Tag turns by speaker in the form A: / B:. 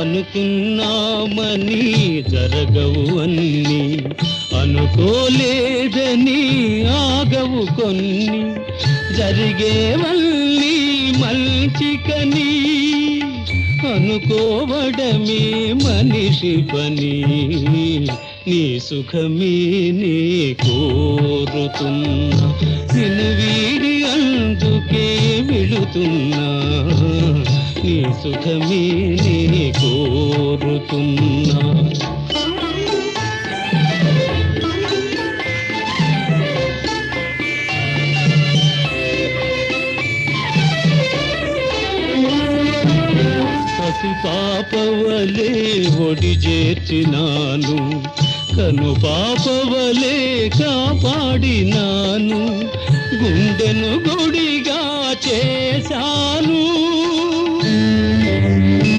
A: అనుకున్నామని జరగవు అన్ని, అనుకోలేదని ఆగవు కొన్ని, జరిగేవన్నీ మంచికని అనుకోవడమే మనిషి పని. నీ సుఖమే నీ కోరుతున్నా, నిన్ను వీడి అందుకే వెళుతున్నా. నీ సుఖమే నీ కోరుతున్నా. పసి పాపవలే ఒడి చేర్చినాను, కను పాపవలే కాపాడినాను, గుండెను గుడిగా చేశాను.